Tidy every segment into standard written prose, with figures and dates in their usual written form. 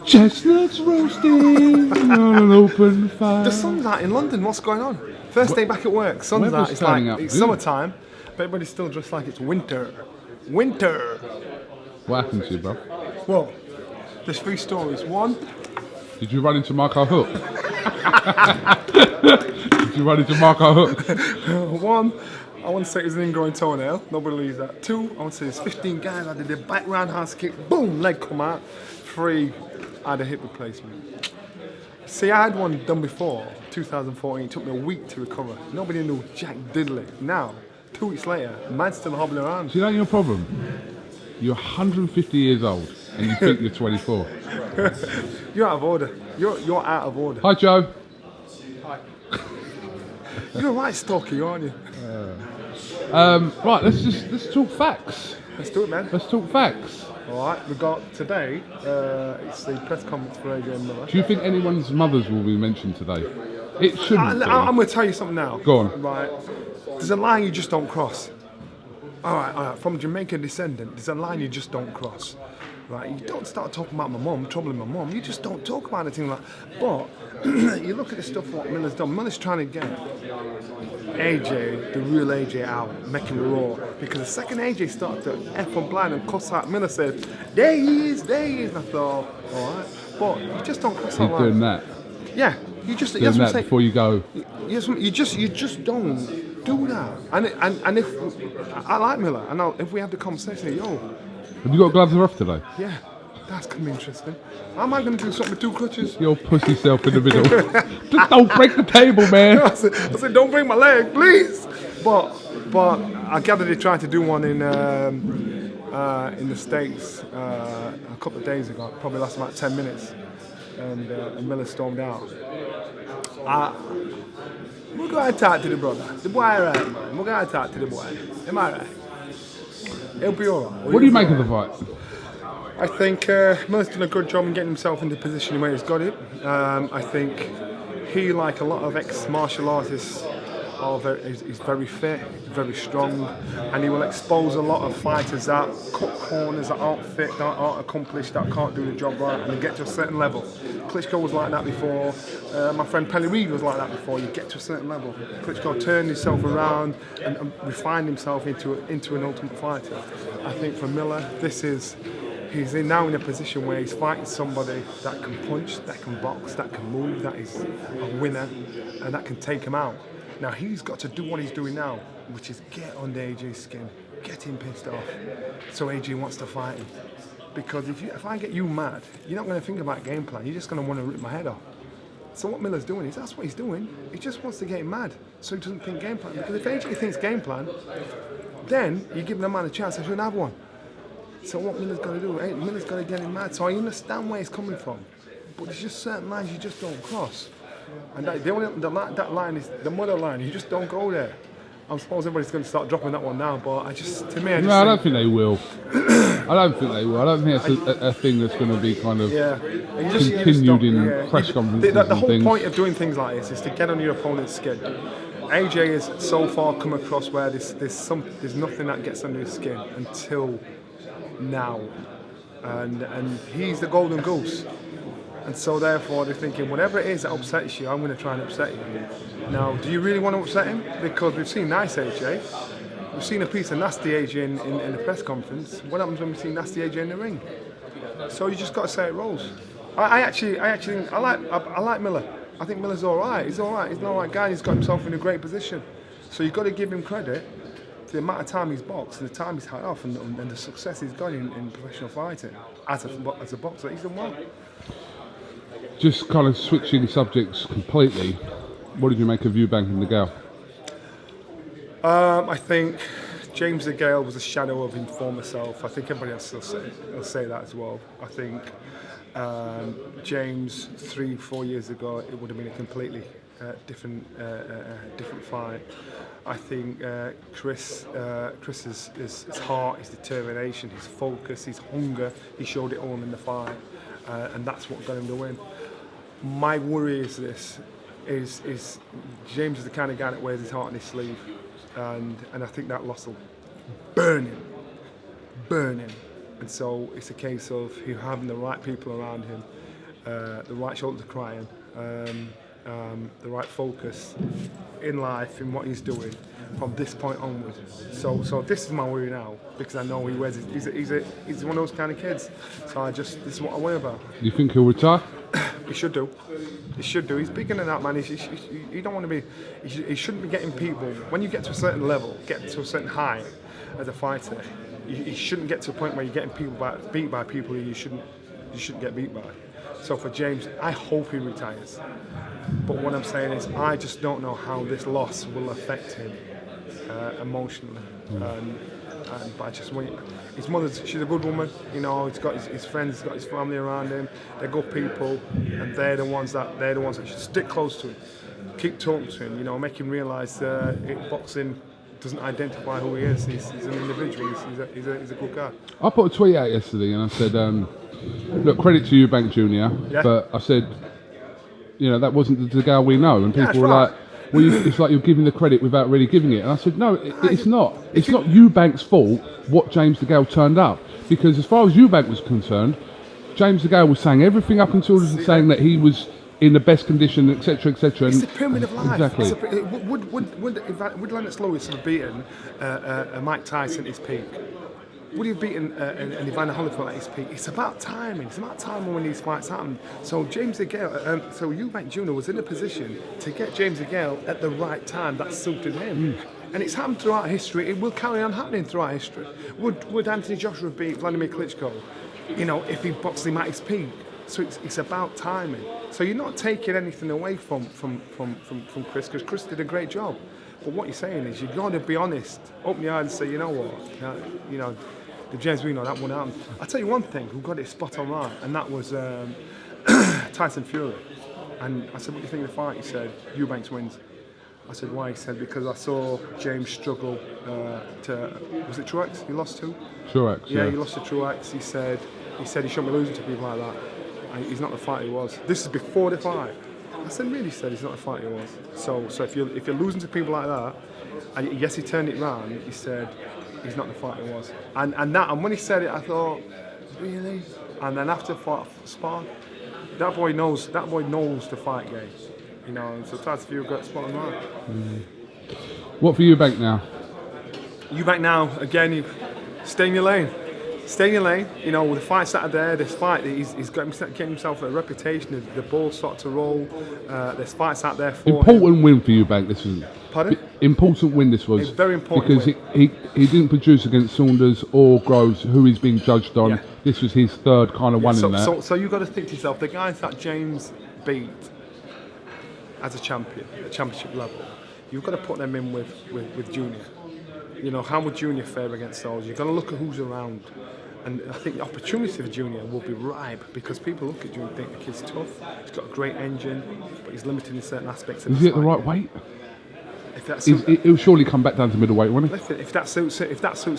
Chestnuts roasting on an open fire. The sun's out in London. What's going on? First day back at work. Sun's Weather's out. It's like turning up it's good. summertime, but everybody's still dressed like it's winter. Winter. What happened to you, bro? Well, there's 3 stories. One, Did you run into Marco Hook? Did you run into Marco Hook? One, I want to say it was an ingrowing toenail. Nobody believes that. 2, I want to say there's 15 guys. I did a back roundhouse kick. Boom, leg come out. 3, I had a hip replacement. See, I had one done before, 2014. It took me a week to recover. Nobody knew Jack Diddley. Now, 2 weeks later, man's still hobbling around. See, that's your problem. You're 150 years old and you think you're 24. You're out of order. You're out of order. Hi, Joe. You're right, Stalky, aren't you? Right, let's talk facts. Let's do it, man. Let's talk facts. All right, we got today. It's the press conference for AJ Miller. Do you think anyone's mothers will be mentioned today? It shouldn't be. I'm going to tell you something now. Go on. Right. There's a line you just don't cross. All right. From Jamaican descendant, there's a line you just don't cross. Right. You don't start talking about my mum, troubling my mum. You just don't talk about anything like. But you look at the stuff what Miller's done. Miller's trying to get AJ, the real AJ, out, make him raw. Because the second AJ started to F on blind and cuss out, Miller said, "There he is, there he is." And I thought, all right. But you just don't cross that He's line. doing that. Yeah. You just Doing that's what I'm that saying. before you go. You just don't do that. And if I like Miller, and if we have the conversation, yo, Have you got gloves off today? yeah, that's gonna be interesting. Am I gonna do something with 2 clutches? Your pussy self in the middle. Just don't break the table, man. I said, don't break my leg, please. But I gather they tried to do one in the States a couple of days ago. Probably lasted about 10 minutes, and Miller stormed out. We're going to talk to the brother. The boy alright, man. We're going to talk to the boy. Am I right? He'll be alright. What do you make of the fight? I think Miller's done a good job in getting himself in the position where he's got it. I think he, like a lot of ex-martial artists, he's very fit, very strong, and he will expose a lot of fighters that cut corners, that aren't fit, that aren't accomplished, that can't do the job right, and they get to a certain level. Klitschko was like that before. My friend Pelly Reid was like that before. You get to a certain level. Klitschko turned himself around and refined himself into an ultimate fighter. I think for Miller, he's now in a position where he's fighting somebody that can punch, that can box, that can move, that is a winner, and that can take him out. Now he's got to do what he's doing now, which is get under AJ's skin, get him pissed off, so AJ wants to fight him. Because if I get you mad, you're not going to think about game plan. You're just going to want to rip my head off. So what Miller's doing is that's what he's doing. He just wants to get him mad, so he doesn't think game plan. Because if AJ thinks game plan, then you give the man a chance to shouldn't have one. So what Miller's going to do? Miller's going to get him mad. So I understand where he's coming from, but there's just certain lines you just don't cross. And that line is the mother line. You just don't go there. I suppose everybody's going to start dropping that one now, but I don't think they will. I don't think they will. I don't think it's a thing that's going to be kind of continued in press conferences The and whole things. point of doing things like this is to get on your opponent's skin. AJ has so far come across where there's nothing that gets under his skin until now, and he's the golden goose. And so therefore they're thinking, whatever it is that upsets you, I'm going to try and upset you. Now, do you really want to upset him? Because we've seen nice AJ. We've seen a piece of nasty AJ in the press conference. What happens when we see nasty AJ in the ring? So you just got to say it rolls. I like Miller. I think Miller's all right. He's all right. He's an all right guy. He's got himself in a great position. So you've got to give him credit for the amount of time he's boxed, and the time he's had off, and the success he's got in professional fighting as a boxer. He's done well. Just kind of switching subjects completely, what did you make of Eubank and DeGale? I think James DeGale was a shadow of his former self. I think everybody else will say that as well. I think James 3-4 years ago, it would have been a completely different fight. I think Chris's heart, his determination, his focus, his hunger, he showed it all in the fight, and that's what got him the win. My worry is James is the kind of guy that wears his heart on his sleeve, and I think that loss will burn him. And so it's a case of him having the right people around him the right shoulder to cry on, the right focus in life, in what he's doing from this point onwards. So this is my worry now, because I know he's one of those kind of kids. So this is what I worry about. You think he'll retire? He should do. He should do. He's bigger than that, man. You don't want to be. He shouldn't be getting people. When you get to a certain level, get to a certain height as a fighter, you shouldn't get to a point where you're getting beat by people who you shouldn't get beat by. So for James, I hope he retires. But what I'm saying is, I just don't know how this loss will affect him emotionally. But I just wait. His mother, she's a good woman. You know, he's got his friends, he's got his family around him. They're good people, and they're the ones that should stick close to him, keep talking to him. You know, make him realise boxing doesn't identify who he is. He's an individual. He's a good guy. I put a tweet out yesterday, and I said, "Look, credit to Eubank Jr." Yeah. But I said, you know, that wasn't the guy we know, and people were right. like, well, it's like you're giving the credit without really giving it. And I said, no, it's not. It's not Eubank's fault what James DeGale turned up. Because as far as Eubank was concerned, James DeGale was saying everything up until saying that he was in the best condition, etc., etc. It's the pyramid of life. Exactly. Would Lennox Lewis have beaten Mike Tyson at his peak? Would he have beaten an Evander Holyfield at his peak? It's about timing. It's about timing when these fights happen. So James DeGale, so Eubank Jr. was in a position to get James DeGale at the right time that suited him. And it's happened throughout history. It will carry on happening throughout history. Would Anthony Joshua beat Vladimir Klitschko? You know, if he boxed him at his peak. So it's about timing. So you're not taking anything away from Chris, because Chris did a great job. But what you're saying is you've got to be honest, open your eyes and say, you know what, you know, the James Reno, that won't happen. I'll tell you one thing who got it spot on right, and that was Tyson Fury. And I said, what do you think of the fight? He said, Eubanks wins. I said, why? He said, because I saw James struggle was it Truex he lost to? Truex, yeah. He lost to Truex. He said he shouldn't be losing to people like that. And he's not the fighter he was. This is before the fight. I said, really? He said he's not the fighter he was. So if you're losing to people like that, and yes, he turned it round. He said he's not the fighter he was. And when he said it, I thought, really? And then after spar, that boy knows the fight game. You know, so Tyson Fury got spot on right. What for Eubank now? Eubank now, again, you stay in your lane. Stay in your lane. You know, with the fights that are there, this fight, he's getting himself a reputation. The ball starts to roll. There's fights out there for important win for Eubank this was. Pardon? Important win this was. It's very important because he didn't produce against Saunders or Groves, who he's being judged on. Yeah. This was his third kind of one in that. So you've got to think to yourself, the guys that James beat as a champion, at championship level, you've got to put them in with Junior. You know, how would Junior fare against those? You've got to look at who's around. And I think the opportunity for Junior will be ripe, because people look at Junior and think the kid's tough. He's got a great engine, but he's limited in certain aspects of his fight. Is he at the right weight? He'll surely come back down to middleweight, won't he? Listen, if that suits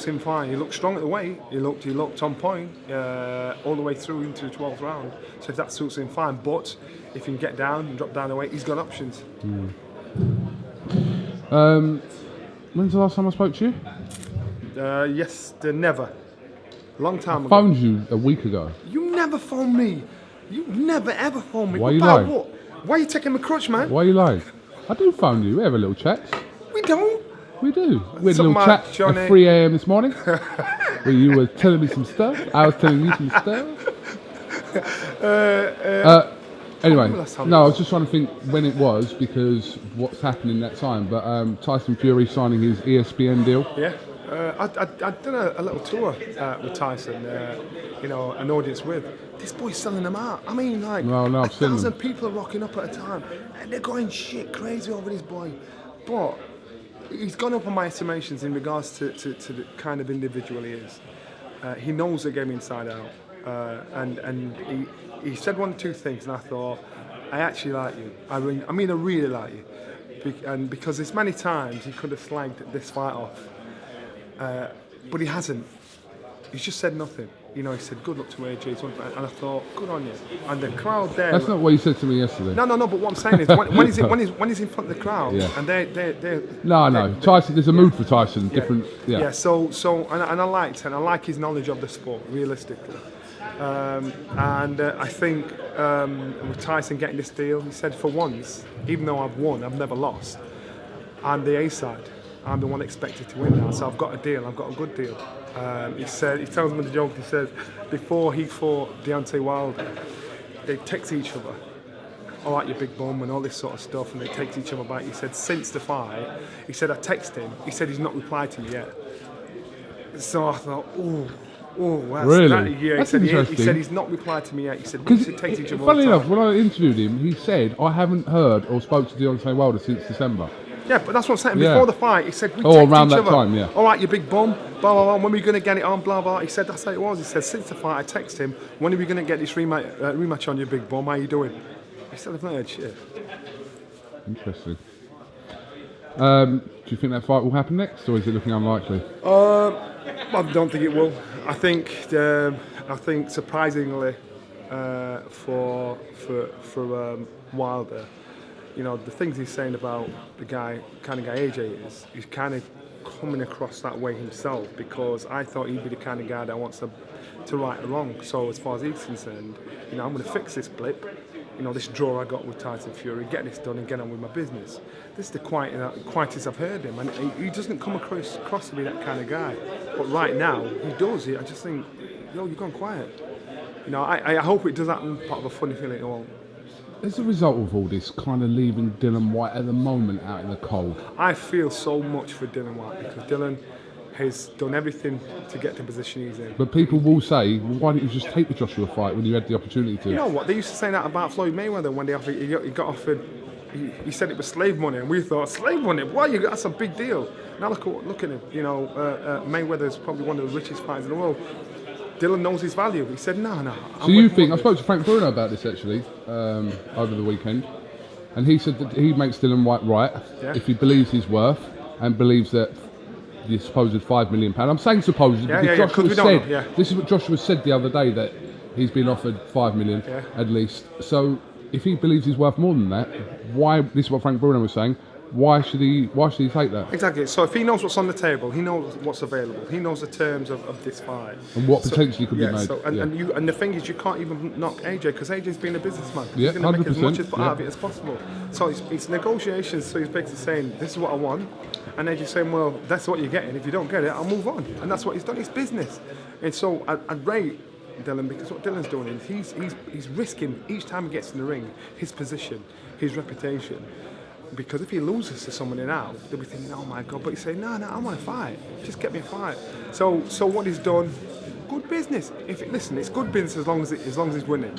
him, fine. He looked strong at the weight. He looked on point all the way through into the 12th round. So if that suits him, fine. But if he can get down and drop down the weight, he's got options. When's the last time I spoke to you? Never. Long time ago. I phoned you a week ago. You never phoned me. You never ever phoned me. Why are you lying? What? Why are you taking my crutch, man? Why are you lying? I do phone you. We have a little chat. We don't. We do. We had a little chat at 3 a.m. this morning where you were telling me some stuff. I was telling you some stuff. Anyway, no, I was just trying to think when it was, because what's happening that time. But Tyson Fury signing his ESPN deal. Yeah. I'd done a little tour with Tyson, you know, an audience with. This boy's selling them out. I mean, like, 1,000 people are rocking up at a time, and they're going shit crazy over this boy. But he's gone up on my estimations in regards to the kind of individual he is. He knows the game inside out, and he said one or two things, and I thought, I actually like you. I mean, I really like you. And because there's many times he could have slagged this fight off. But he hasn't. He's just said nothing. You know, he said, good luck to AJ. And I thought, good on you. And the crowd there... That's not what you said to me yesterday. No, but what I'm saying is, when he's in front of the crowd, yeah. And they're... No, Tyson, there's a mood for Tyson, different... Yeah, so and I like his knowledge of the sport, realistically. And I think with Tyson getting this deal, he said, for once, even though I've won, I've never lost. I'm the A side. I'm the one expected to win now, so I've got a deal. I've got a good deal. He tells me the joke. He says before he fought Deontay Wilder, they text each other, "All right, you big bum," and all this sort of stuff, and they text each other back. He said since the fight, he said I text him. He said he's not replied to me yet. So I thought, oh, Really? Yeah, That's he interesting. said he's not replied to me yet. He said we should text each other. Funny all enough, the time. when I interviewed him, he said, I haven't heard or spoke to Deontay Wilder since December. Yeah, but that's what I'm saying. Yeah. Before the fight, he said we Oh, text around each that other. time, yeah. All right, you big bum. Blah blah blah. When are we gonna get it on? Blah blah. He said that's how it was. He said since the fight, I text him. When are we gonna get this rematch on, you big bum? How you doing? He said I've not heard shit. Interesting. Do you think that fight will happen next, or is it looking unlikely? I don't think it will. I think surprisingly for Wilder, you know, the things he's saying about the kind of guy AJ is, he's kind of coming across that way himself, because I thought he'd be the kind of guy that wants to right a wrong. So as far as he's concerned, you know, I'm going to fix this blip. You know, this draw I got with Tyson Fury, get this done and get on with my business. This is the quietest I've heard him, and he doesn't come across to be that kind of guy. But right now, he does it. I just think, yo, you're gone quiet. You know, I hope it does happen, part of a funny feeling. Well, As a result of all this, kind of leaving Dylan White at the moment out in the cold. I feel so much for Dylan White, because Dylan has done everything to get to the position he's in. But people will say, well, why didn't you just take the Joshua fight when you had the opportunity to? You know what? They used to say that about Floyd Mayweather when he got offered. He said it was slave money, and we thought slave money. Why? That's a big deal. Now look at him. You know, Mayweather is probably one of the richest fighters in the world. Dylan knows his value. He said, no. So you think? I spoke to Frank Bruno about this actually over the weekend, and he said that he makes Dylan White right if he believes his worth and believes that the supposed £5 million. I'm saying supposed because Joshua said this is what Joshua said the other day, that he's been offered £5 million at least. So if he believes he's worth more than that, why? This is what Frank Bruno was saying. Why should he take that? Exactly. So if he knows what's on the table, he knows what's available. He knows the terms of this fight and what potentially could be made. So, and the thing is, you can't even knock AJ, because AJ's been a businessman. Yeah, he's going to make as much out yeah. of it as possible. So it's negotiations. So he's basically saying, this is what I want, and AJ's saying, well, that's what you're getting. If you don't get it, I'll move on. And that's what he's done. It's business. And so I rate Dylan, because what Dylan's doing is he's risking each time he gets in the ring his position, his reputation. Because if he loses to somebody now, they'll be thinking, oh my God, but he's saying, no, I want to fight. Just get me a fight. So what he's done, good business. Listen, it's good business as long as he's winning.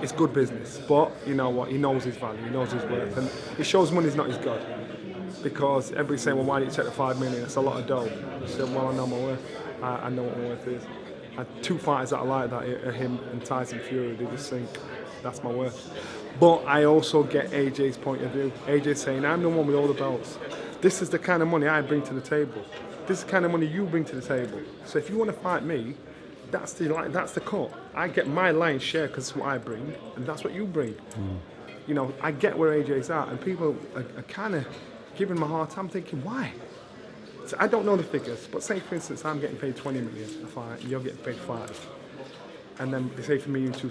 It's good business. But you know what? He knows his value, he knows his worth, and it shows money's not his God. Because everybody's saying, well, why didn't you take the $5 million? It's a lot of dough. He said, well, I know my worth. I know what my worth is. And two fighters that are like that are him and Tyson Fury. They just think, that's my worth. But I also get AJ's point of view. AJ's saying, I'm the one with all the belts. This is the kind of money I bring to the table. This is the kind of money you bring to the table. So if you want to fight me, that's the cut. I get my lion's share because it's what I bring, and that's what you bring. You know, I get where AJ's at, and people are kind of giving him a hard time, thinking, why? So I don't know the figures, but say, for instance, I'm getting paid 20 million a fight, and you're getting paid 5. And then they say for me, to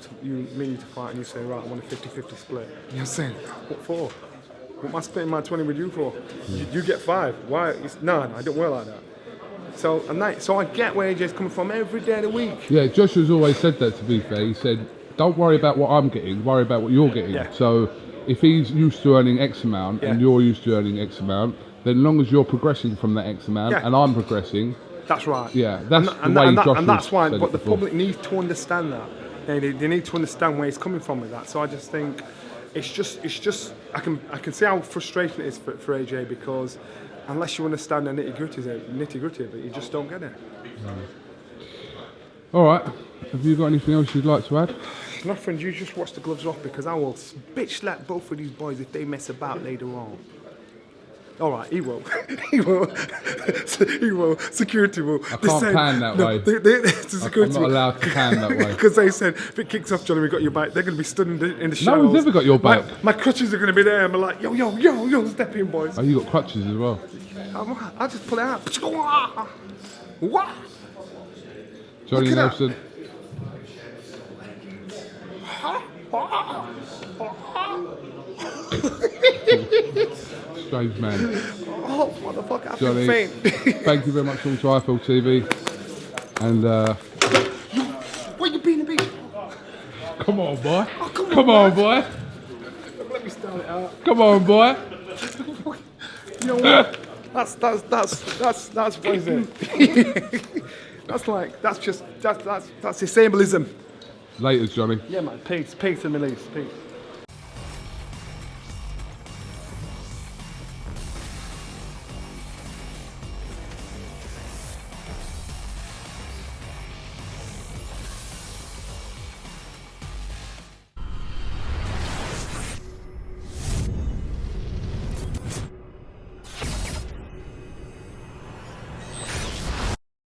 fight, and you say, right, I want a 50-50 split. And you're saying, what for? What am I splitting my 20 with you for? You get 5. Why? No, I don't work like that. So I get where AJ's coming from every day of the week. Yeah, Joshua's always said that, to be fair. He said, don't worry about what I'm getting, worry about what you're getting. Yeah. So if he's used to earning X amount and you're used to earning X amount, then as long as you're progressing from that X amount and I'm progressing... That's right. Yeah, that's the way Joshua and that's why, but the before. public needs to understand that. They need to understand where he's coming from with that. So I just think it's just I can see how frustrating it is for AJ, because unless you understand the nitty-gritty of it, you just don't get it. All right. Have you got anything else you'd like to add? Nothing. You just watch the gloves off, because I will bitch slap both of these boys if they mess about later on. All right, he will. He will. Security will. I can't pan that way. Security I'm not allowed to pan that way. Because they said, if it kicks off, Johnny, we got your back. They're going to be stood in the shadows. No one's ever got your back. My crutches are going to be there, and I'm like, yo, step in, boys. Oh, you got crutches as well. I'll just pull it out. What? Johnny Look at Nelson. Strange man. Oh, motherfucker, I feel Johnny, faint. thank you very much for to IFL TV. And What you being a bitch? come on, boy. Oh, come on, Come on, man. boy. Let me start it out. Come on, boy. You know what? That's what is it? that's just symbolism. Later, Johnny. Yeah, man. Peace and release. Peace.